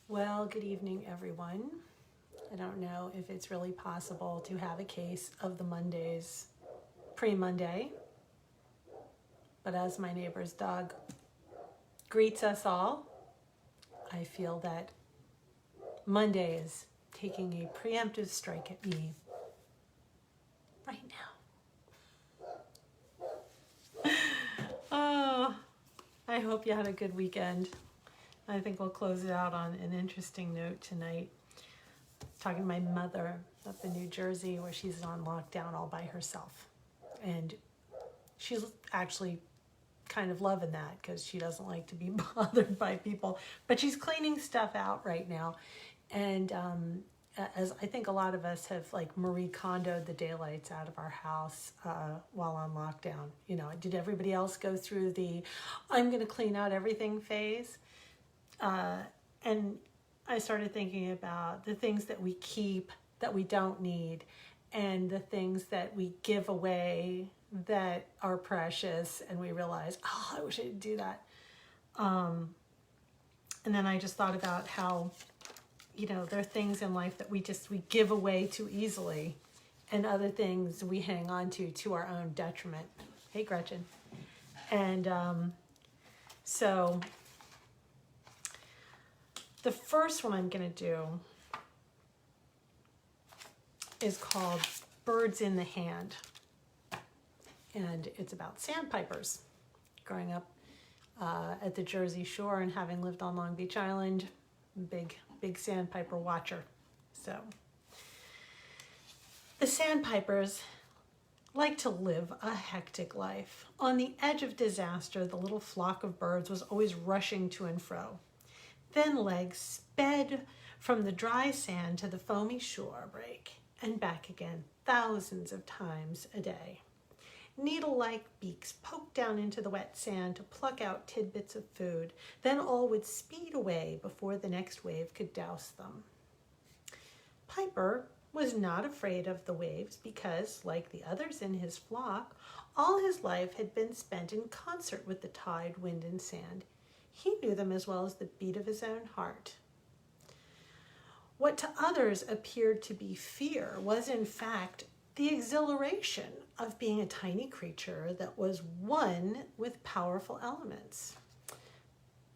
Well, good evening, everyone. I don't know if it's really possible to have a case of the Mondays pre-Monday, but as my neighbor's dog greets us all, I feel that Monday is taking a preemptive strike at me right now. Oh, I hope you had a good weekend. I think we'll close it out on an interesting note tonight. Talking to my mother up in New Jersey where she's on lockdown all by herself. And she's actually kind of loving that because she doesn't like to be bothered by people. But she's cleaning stuff out right now. And as I think a lot of us have like Marie Kondoed the daylights out of our house while on lockdown. You know, did everybody else go through the I'm going to clean out everything phase? And I started thinking about the things that we keep that we don't need and the things that we give away that are precious and we realize, oh, I wish I didn't do that. And then I just thought about how, you know, there are things in life that we give away too easily and other things we hang on to our own detriment. Hey, Gretchen. And so the first one I'm going to do is called Birds in the Hand. And it's about sandpipers. Growing up at the Jersey Shore and having lived on Long Beach Island, big sandpiper watcher. So the sandpipers like to live a hectic life. On the edge of disaster, the little flock of birds was always rushing to and fro. Thin legs sped from the dry sand to the foamy shore break and back again thousands of times a day. Needle-like beaks poked down into the wet sand to pluck out tidbits of food. Then all would speed away before the next wave could douse them. Piper was not afraid of the waves because, like the others in his flock, all his life had been spent in concert with the tide, wind, and sand. He knew them as well as the beat of his own heart. What to others appeared to be fear was, in fact, the exhilaration of being a tiny creature that was one with powerful elements.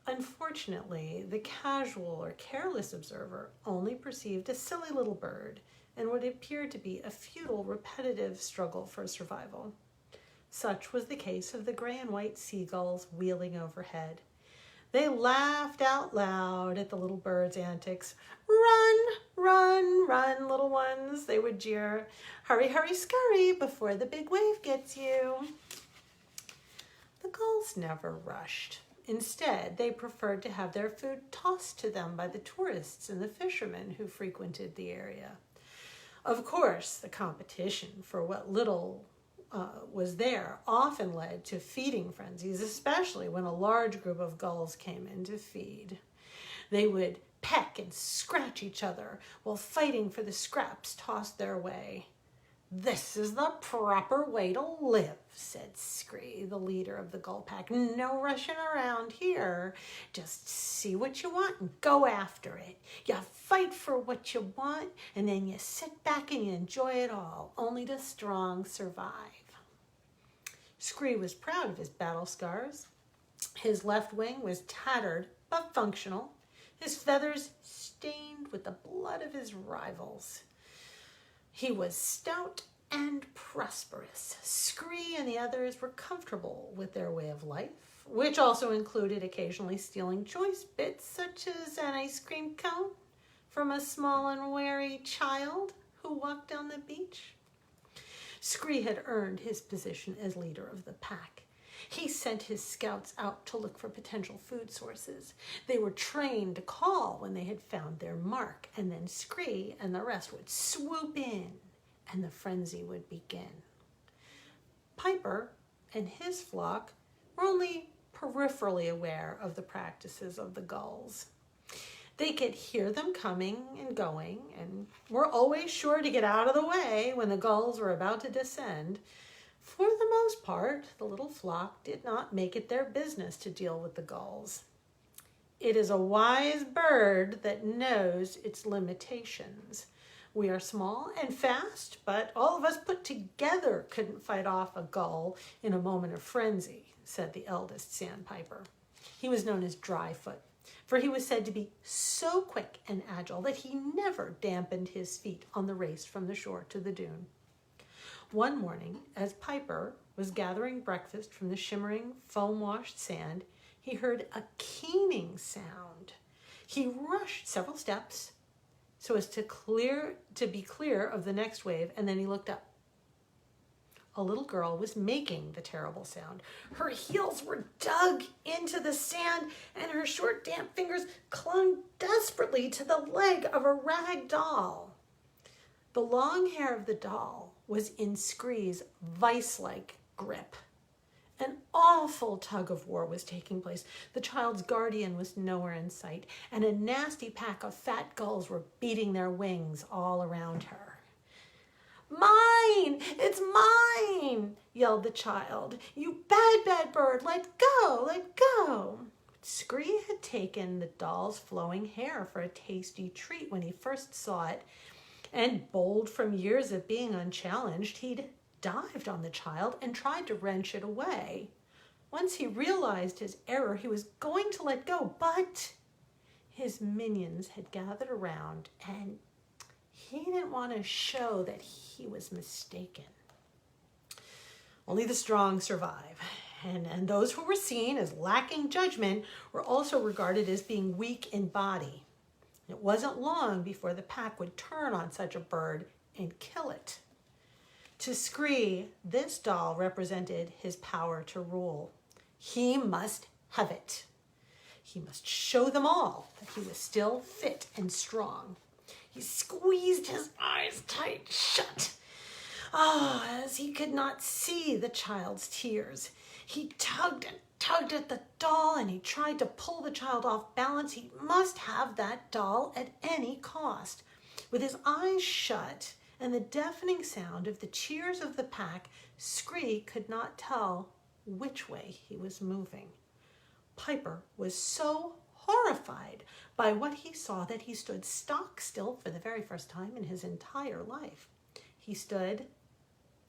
Unfortunately, the casual or careless observer only perceived a silly little bird and what appeared to be a futile, repetitive struggle for survival. Such was the case of the gray and white seagulls wheeling overhead. They laughed out loud at the little bird's antics. Run, run, run, little ones, they would jeer. Hurry, hurry, scurry before the big wave gets you. The gulls never rushed. Instead, they preferred to have their food tossed to them by the tourists and the fishermen who frequented the area. Of course, the competition for what little was there often led to feeding frenzies, especially when a large group of gulls came in to feed. They would peck and scratch each other while fighting for the scraps tossed their way. This is the proper way to live, said Scree, the leader of the gull pack. No rushing around here. Just see what you want and go after it. You fight for what you want, and then you sit back and you enjoy it all. Only the strong survive. Scree was proud of his battle scars. His left wing was tattered but functional, his feathers stained with the blood of his rivals. He was stout and prosperous. Scree and the others were comfortable with their way of life, which also included occasionally stealing choice bits such as an ice cream cone from a small and wary child who walked down the beach. Scree had earned his position as leader of the pack. He sent his scouts out to look for potential food sources. They were trained to call when they had found their mark, and then Scree and the rest would swoop in, and the frenzy would begin. Piper and his flock were only peripherally aware of the practices of the gulls. They could hear them coming and going, and were always sure to get out of the way when the gulls were about to descend. For the most part, the little flock did not make it their business to deal with the gulls. It is a wise bird that knows its limitations. We are small and fast, but all of us put together couldn't fight off a gull in a moment of frenzy, said the eldest sandpiper. He was known as Dryfoot, for he was said to be so quick and agile that he never dampened his feet on the race from the shore to the dune. One morning, as Piper was gathering breakfast from the shimmering, foam-washed sand, he heard a keening sound. He rushed several steps so as to be clear of the next wave, and then he looked up. A little girl was making the terrible sound. Her heels were dug into the sand, and her short, damp fingers clung desperately to the leg of a rag doll. The long hair of the doll was in Scree's vice-like grip. An awful tug of war was taking place. The child's guardian was nowhere in sight, and a nasty pack of fat gulls were beating their wings all around her. "Mine! It's mine!" yelled the child. "You bad, bad bird! Let go! Let go!" Scree had taken the doll's flowing hair for a tasty treat when he first saw it, and bold from years of being unchallenged, he'd dived on the child and tried to wrench it away. Once he realized his error, he was going to let go, but his minions had gathered around, and he didn't want to show that he was mistaken. Only the strong survive, and those who were seen as lacking judgment were also regarded as being weak in body. It wasn't long before the pack would turn on such a bird and kill it. To Scree, this doll represented his power to rule. He must have it. He must show them all that he was still fit and strong. He squeezed his eyes tight shut. As he could not see the child's tears. He tugged and tugged at the doll, and he tried to pull the child off balance. He must have that doll at any cost. With his eyes shut and the deafening sound of the cheers of the pack, Scree could not tell which way he was moving. Piper was so horrified by what he saw that he stood stock still for the very first time in his entire life. He stood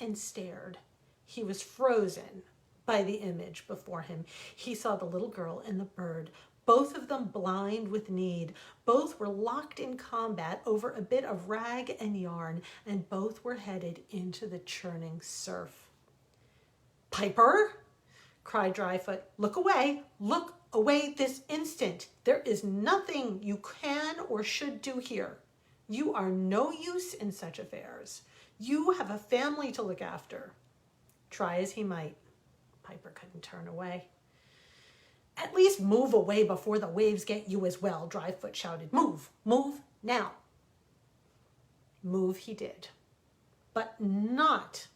and stared. He was frozen by the image before him. He saw the little girl and the bird, both of them blind with need. Both were locked in combat over a bit of rag and yarn, and both were headed into the churning surf. "Piper!" cried Dryfoot. "Look away! Look away this instant! There is nothing you can or should do here. You are no use in such affairs. You have a family to look after." Try as he might, Piper couldn't turn away. "At least move away before the waves get you as well," Dryfoot shouted. "Move! Move now!" Move he did, but not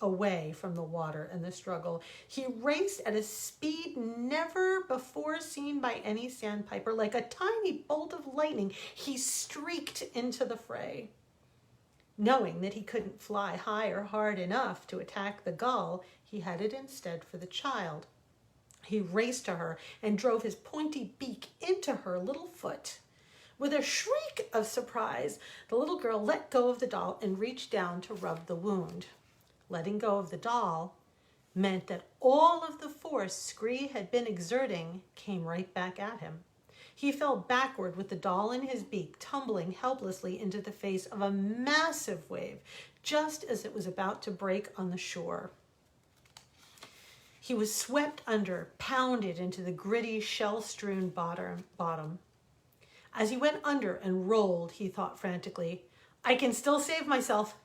away from the water and the struggle. He raced at a speed never before seen by any sandpiper. Like a tiny bolt of lightning, he streaked into the fray. Knowing that he couldn't fly high or hard enough to attack the gull, he headed instead for the child. He raced to her and drove his pointy beak into her little foot. With a shriek of surprise, the little girl let go of the doll and reached down to rub the wound. Letting go of the doll meant that all of the force Scree had been exerting came right back at him. He fell backward with the doll in his beak, tumbling helplessly into the face of a massive wave, just as it was about to break on the shore. He was swept under, pounded into the gritty, shell-strewn bottom. As he went under and rolled, he thought frantically, "I can still save myself.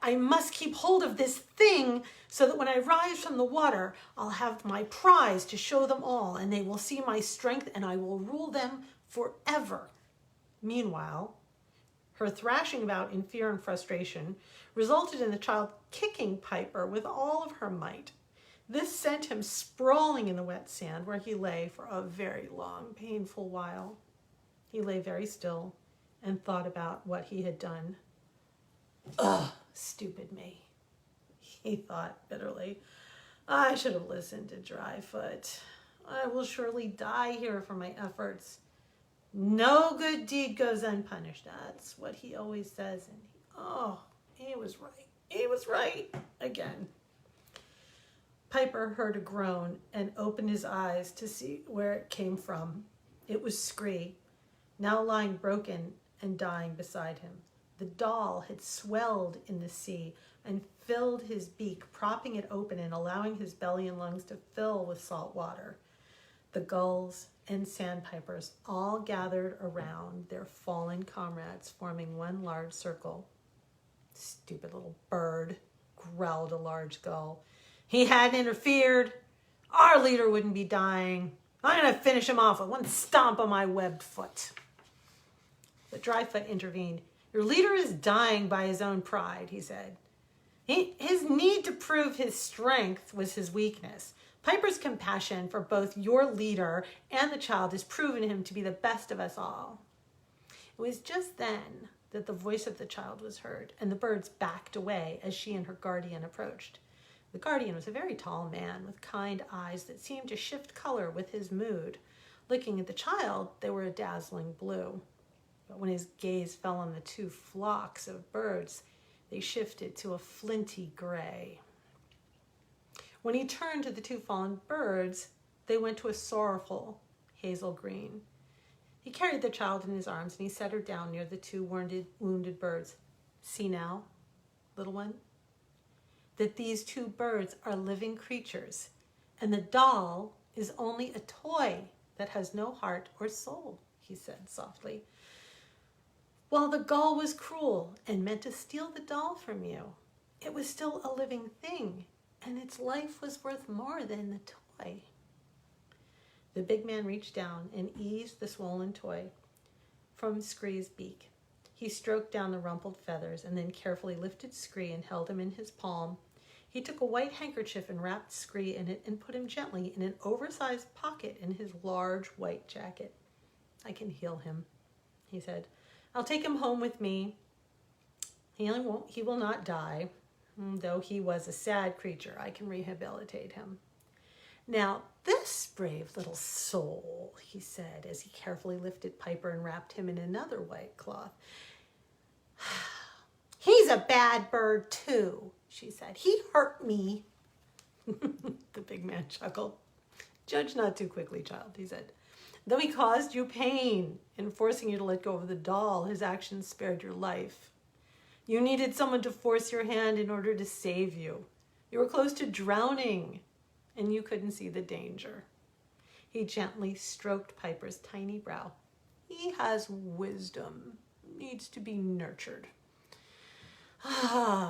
I must keep hold of this thing so that when I rise from the water, I'll have my prize to show them all, and they will see my strength, and I will rule them forever." Meanwhile, her thrashing about in fear and frustration resulted in the child kicking Piper with all of her might. This sent him sprawling in the wet sand, where he lay for a very long, painful while. He lay very still and thought about what he had done. "Ugh, stupid me," he thought bitterly. "I should have listened to Dryfoot. I will surely die here for my efforts. No good deed goes unpunished. That's what he always says. And he was right. He was right again. Piper heard a groan and opened his eyes to see where it came from. It was Scree, now lying broken and dying beside him. The doll had swelled in the sea and filled his beak, propping it open and allowing his belly and lungs to fill with salt water. The gulls and sandpipers all gathered around their fallen comrades, forming one large circle. Stupid little bird, growled a large gull. He hadn't interfered. Our leader wouldn't be dying. I'm going to finish him off with one stomp on my webbed foot. But Dryfoot intervened. Your leader is dying by his own pride, he said. His need to prove his strength was his weakness. Piper's compassion for both your leader and the child has proven him to be the best of us all. It was just then that the voice of the child was heard, and the birds backed away as she and her guardian approached. The guardian was a very tall man with kind eyes that seemed to shift color with his mood. Looking at the child, they were a dazzling blue. But when his gaze fell on the two flocks of birds, they shifted to a flinty gray. When he turned to the two fallen birds, they went to a sorrowful hazel green. He carried the child in his arms and he set her down near the two wounded birds. See now, little one, that these two birds are living creatures, and the doll is only a toy that has no heart or soul, he said softly. While the gull was cruel and meant to steal the doll from you, it was still a living thing, and its life was worth more than the toy. The big man reached down and eased the swollen toy from Scree's beak. He stroked down the rumpled feathers and then carefully lifted Scree and held him in his palm. He took a white handkerchief and wrapped Scree in it and put him gently in an oversized pocket in his large white jacket. I can heal him, he said. I'll take him home with me. He will not die. Though he was a sad creature, I can rehabilitate him. Now, this brave little soul, he said as he carefully lifted Piper and wrapped him in another white cloth. He's a bad bird too, she said. He hurt me. The big man chuckled. Judge not too quickly, child, he said. Though he caused you pain in forcing you to let go of the doll, his actions spared your life. You needed someone to force your hand in order to save you. You were close to drowning, and you couldn't see the danger. He gently stroked Piper's tiny brow. He has wisdom, needs to be nurtured.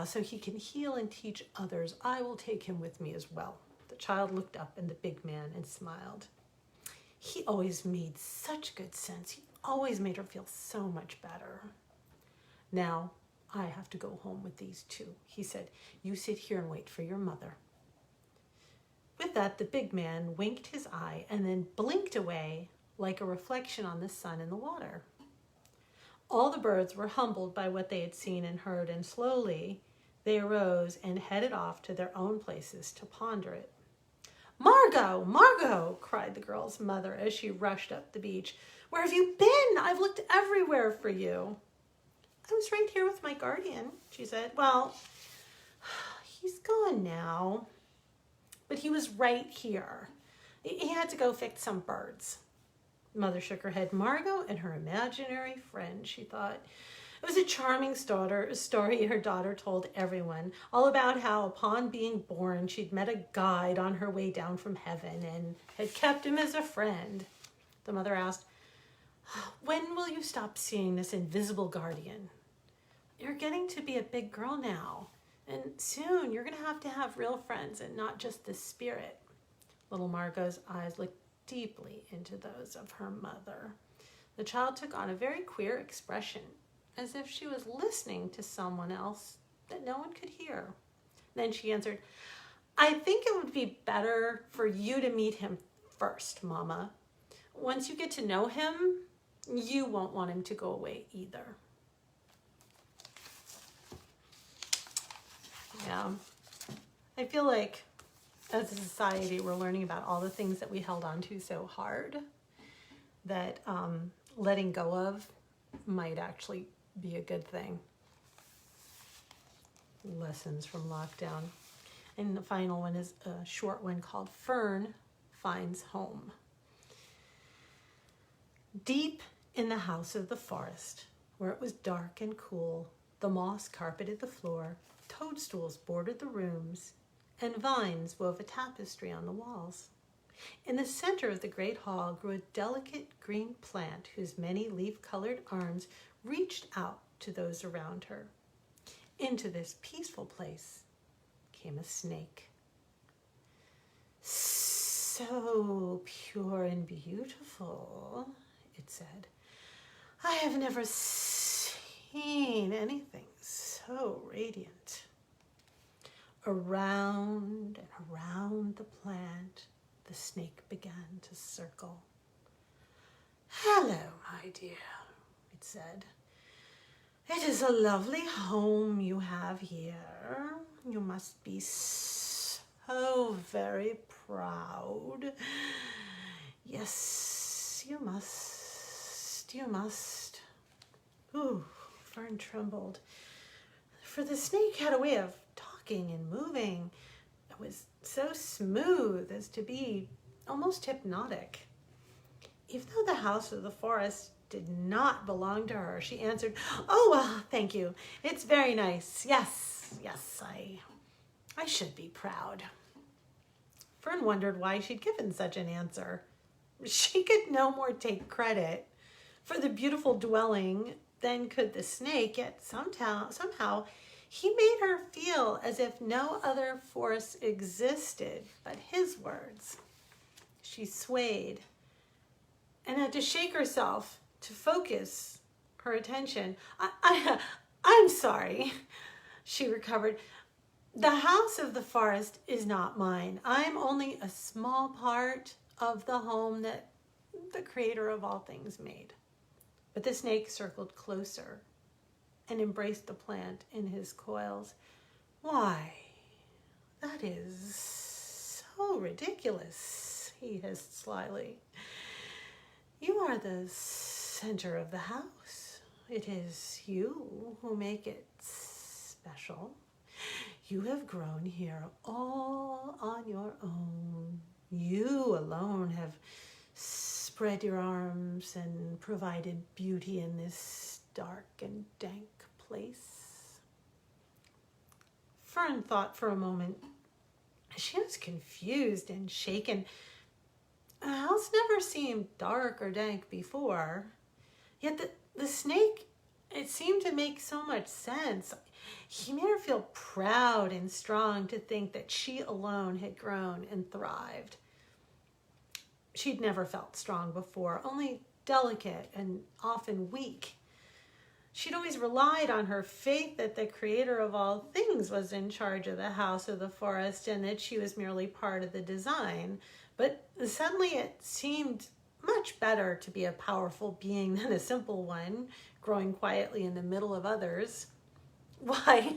So he can heal and teach others. I will take him with me as well. The child looked up at the big man and smiled. He always made such good sense. He always made her feel so much better. Now, I have to go home with these two, he said. You sit here and wait for your mother. With that, the big man winked his eye and then blinked away like a reflection on the sun in the water. All the birds were humbled by what they had seen and heard, and slowly they arose and headed off to their own places to ponder it. Margot, Margot, cried the girl's mother as she rushed up the beach. Where have you been? I've looked everywhere for you. I was right here with my guardian, she said. Well, he's gone now, but he was right here. He had to go fix some birds. Mother shook her head. Margot and her imaginary friend, she thought. It was a charming story her daughter told everyone, all about how upon being born she'd met a guide on her way down from heaven and had kept him as a friend. The mother asked, when will you stop seeing this invisible guardian? You're getting to be a big girl now, and soon you're going to have real friends and not just this spirit. Little Margot's eyes looked deeply into those of her mother. The child took on a very queer expression, as if she was listening to someone else that no one could hear. Then she answered, I think it would be better for you to meet him first, Mama. Once you get to know him, you won't want him to go away either. Yeah, I feel like as a society, we're learning about all the things that we held on to so hard that letting go of might actually be a good thing. Lessons from lockdown. And the final one is a short one called Fern Finds Home. Deep in the house of the forest, where it was dark and cool, the moss carpeted the floor, toadstools bordered the rooms, and vines wove a tapestry on the walls. In the center of the great hall grew a delicate green plant whose many leaf-colored arms reached out to those around her. Into this peaceful place came a snake. So pure and beautiful, it said. I have never seen anything so radiant. Around and around the plant, the snake began to circle. Hello, my dear, it said. It is a lovely home you have here. You must be so very proud. Yes, you must. Ooh, Fern trembled, for the snake had a way of talking and moving. It was so smooth as to be almost hypnotic. Even though the house of the forest did not belong to her, she answered, "Oh, well, thank you. It's very nice. Yes, I should be proud." Fern wondered why she'd given such an answer. She could no more take credit for the beautiful dwelling than could the snake, yet somehow he made her feel as if no other force existed but his words. She swayed and had to shake herself to focus her attention. I'm sorry, she recovered. The house of the forest is not mine. I'm only a small part of the home that the creator of all things made. But the snake circled closer and embraced the plant in his coils. Why, that is so ridiculous, he hissed slyly. You are the center of the house. It is you who make it special. You have grown here all on your own. You alone have spread your arms and provided beauty in this dark and dank place. Fern thought for a moment. She was confused and shaken. The house never seemed dark or dank before. Yet the snake, it seemed to make so much sense. He made her feel proud and strong to think that she alone had grown and thrived. She'd never felt strong before, only delicate and often weak. She'd always relied on her faith that the creator of all things was in charge of the house of the forest and that she was merely part of the design. But suddenly it seemed much better to be a powerful being than a simple one, growing quietly in the middle of others. Why,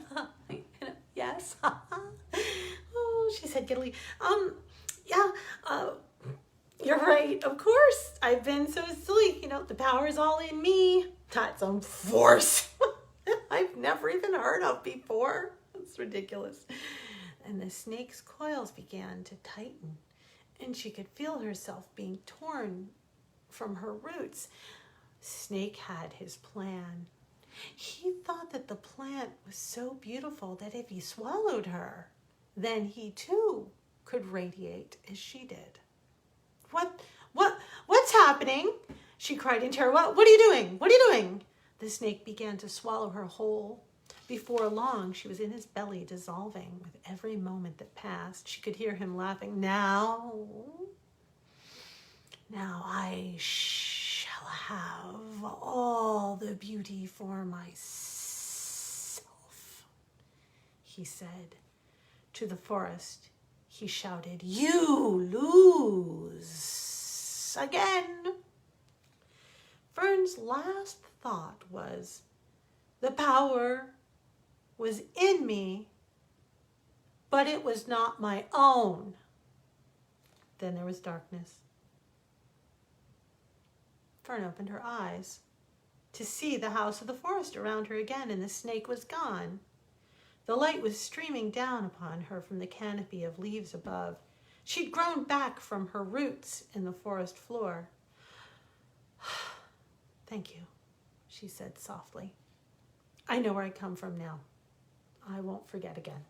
yes, oh, she said giddily, you're right, of course, I've been so silly, the power's all in me, not some force I've never even heard of before. It's ridiculous. And the snake's coils began to tighten, and she could feel herself being torn from her roots. Snake had his plan. He thought that the plant was so beautiful that if he swallowed her, then he too could radiate as she did. What's happening? She cried in terror. What are you doing? What are you doing? The snake began to swallow her whole. Before long, she was in his belly, dissolving. With every moment that passed, she could hear him laughing. Now I shall have all the beauty for myself, he said. To the forest, he shouted, "You lose again." Fern's last thought was, the power was in me, but it was not my own. Then there was darkness. Fern opened her eyes to see the house of the forest around her again, and the snake was gone. The light was streaming down upon her from the canopy of leaves above. She'd grown back from her roots in the forest floor. "Thank you," she said softly. "I know where I come from now. I won't forget again."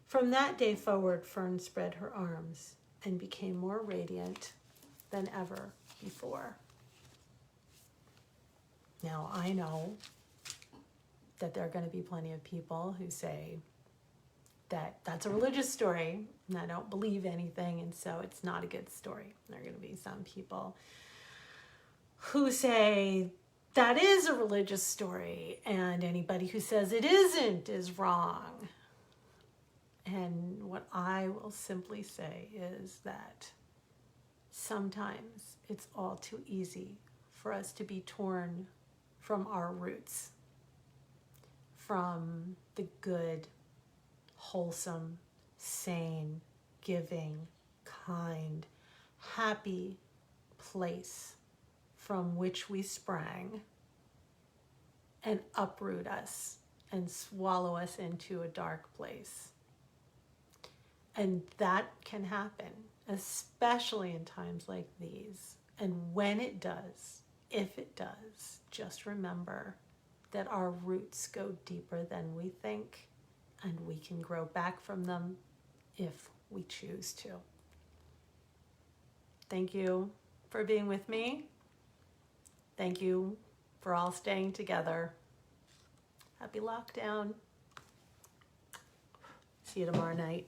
From that day forward, Fern spread her arms and became more radiant than ever before. Now, I know that there are going to be plenty of people who say that that's a religious story and I don't believe anything, and so it's not a good story. There are going to be some people who say that is a religious story, and anybody who says it isn't is wrong. And what I will simply say is that sometimes it's all too easy for us to be torn from our roots, from the good, wholesome, sane, giving, kind, happy place from which we sprang, and uproot us and swallow us into a dark place. And that can happen, especially in times like these. And when it does, if it does, just remember that our roots go deeper than we think, and we can grow back from them if we choose to. Thank you for being with me. Thank you for all staying together. Happy lockdown. See you tomorrow night.